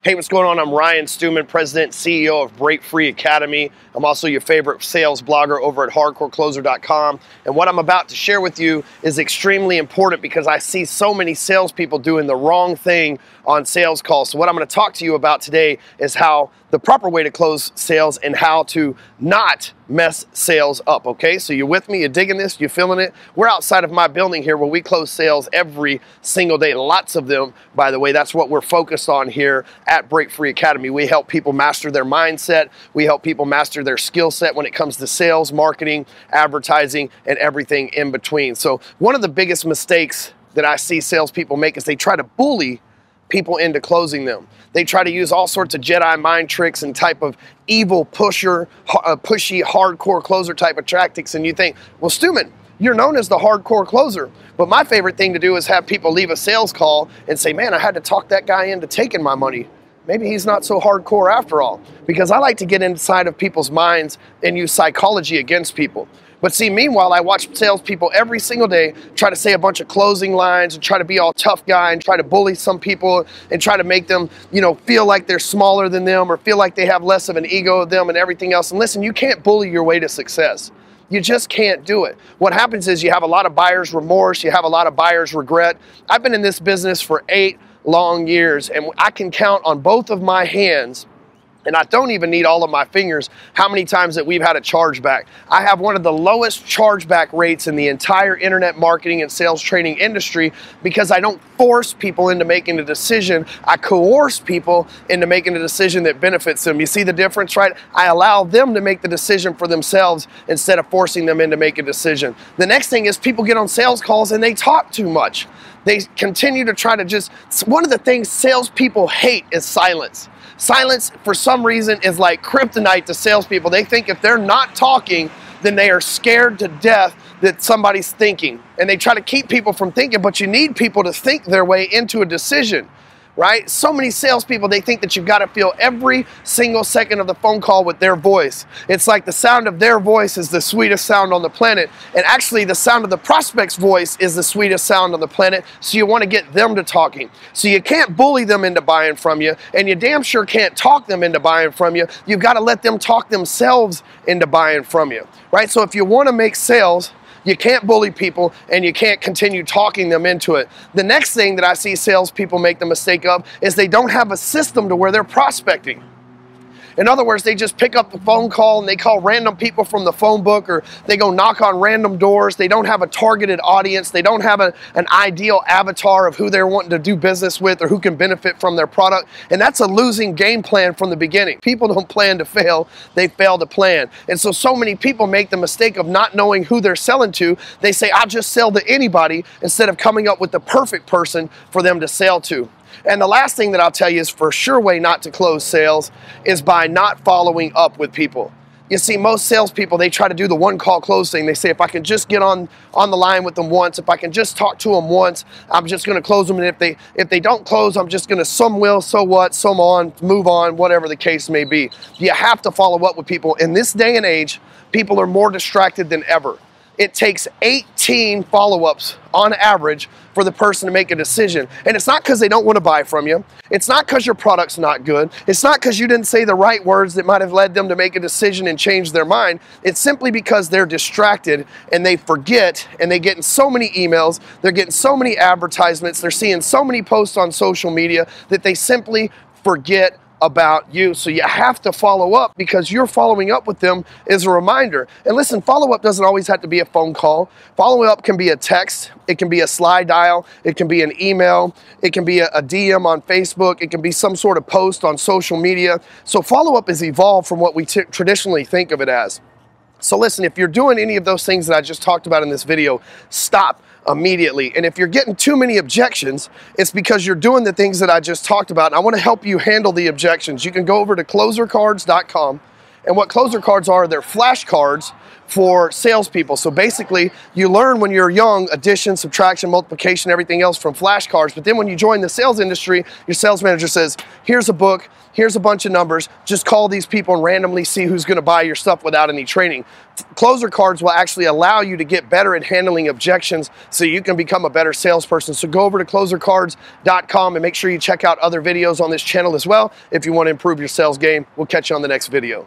Hey, what's going on? I'm Ryan Stewman, President and CEO of Break Free Academy. I'm also your favorite sales blogger over at hardcorecloser.com. And what I'm about to share with you is extremely important because I see so many salespeople doing the wrong thing on sales calls. So what I'm going to talk to you about today is how the proper way to close sales and how to not mess sales up, okay? So you're with me, you're digging this, you're feeling it. We're outside of my building here where we close sales every single day, lots of them, by the way. That's what we're focused on here at Break Free Academy. We help people master their mindset. We help people master their skill set when it comes to sales, marketing, advertising, and everything in between. So one of the biggest mistakes that I see salespeople make is they try to bully people into closing them. They try to use all sorts of Jedi mind tricks and type of evil pushy, hardcore closer type of tactics. And you think, well, Stewman, you're known as the hardcore closer. But my favorite thing to do is have people leave a sales call and say, man, I had to talk that guy into taking my money. Maybe he's not so hardcore after all. Because I like to get inside of people's minds and use psychology against people. But see, meanwhile, I watch salespeople every single day try to say a bunch of closing lines and try to be all tough guy and try to bully some people and try to make them, feel like they're smaller than them or feel like they have less of an ego of them and everything else. And listen, you can't bully your way to success. You just can't do it. What happens is you have a lot of buyer's remorse. You have a lot of buyer's regret. I've been in this business for 8 long years, and I can count on both of my hands, and I don't even need all of my fingers, how many times that we've had a chargeback. I have one of the lowest chargeback rates in the entire internet marketing and sales training industry because I don't force people into making a decision. I coerce people into making a decision that benefits them. You see the difference, right? I allow them to make the decision for themselves instead of forcing them into make a decision. The next thing is people get on sales calls and they talk too much. They continue to try to one of the things salespeople hate is silence. Silence, for some reason, is like kryptonite to salespeople. They think if they're not talking, then they are scared to death that somebody's thinking. And they try to keep people from thinking, but you need people to think their way into a decision, right? So many salespeople, they think that you've got to feel every single second of the phone call with their voice. It's like the sound of their voice is the sweetest sound on the planet. And actually, the sound of the prospect's voice is the sweetest sound on the planet. So you want to get them to talking. So you can't bully them into buying from you, and you damn sure can't talk them into buying from you. You've got to let them talk themselves into buying from you, right? So if you want to make sales, you can't bully people and you can't continue talking them into it. The next thing that I see salespeople make the mistake of is they don't have a system to where they're prospecting. In other words, they just pick up the phone call and they call random people from the phone book, or they go knock on random doors. They don't have a targeted audience. They don't have an ideal avatar of who they're wanting to do business with or who can benefit from their product. And that's a losing game plan from the beginning. People don't plan to fail. They fail to plan. And so many people make the mistake of not knowing who they're selling to. They say, I'll just sell to anybody, instead of coming up with the perfect person for them to sell to. And the last thing that I'll tell you is for sure way not to close sales is by not following up with people. You see, most salespeople, they try to do the one-call close thing. They say, if I can just get on the line with them once, if I can just talk to them once, I'm just going to close them. And if they don't close, I'm just going to some will, so what, some on, move on, whatever the case may be. You have to follow up with people. In this day and age, people are more distracted than ever. It takes 18 follow-ups on average for the person to make a decision. And it's not because they don't want to buy from you. It's not because your product's not good. It's not because you didn't say the right words that might have led them to make a decision and change their mind. It's simply because they're distracted and they forget, and they get in so many emails, they're getting so many advertisements, they're seeing so many posts on social media that they simply forget about you. So you have to follow up, because you're following up with them is a reminder. And listen, follow-up doesn't always have to be a phone call. Follow-up can be a text, it can be a slide dial, it can be an email, it can be a DM on Facebook, it can be some sort of post on social media. So follow-up has evolved from what we traditionally think of it as. So listen, if you're doing any of those things that I just talked about in this video, stop immediately. And if you're getting too many objections, it's because you're doing the things that I just talked about. And I want to help you handle the objections. You can go over to closercards.com And what closer cards are, they're flashcards for salespeople. So basically, you learn when you're young addition, subtraction, multiplication, everything else from flashcards. But then when you join the sales industry, your sales manager says, here's a book, here's a bunch of numbers, just call these people and randomly see who's going to buy your stuff without any training. Closer cards will actually allow you to get better at handling objections so you can become a better salesperson. So go over to closercards.com and make sure you check out other videos on this channel as well if you want to improve your sales game. We'll catch you on the next video.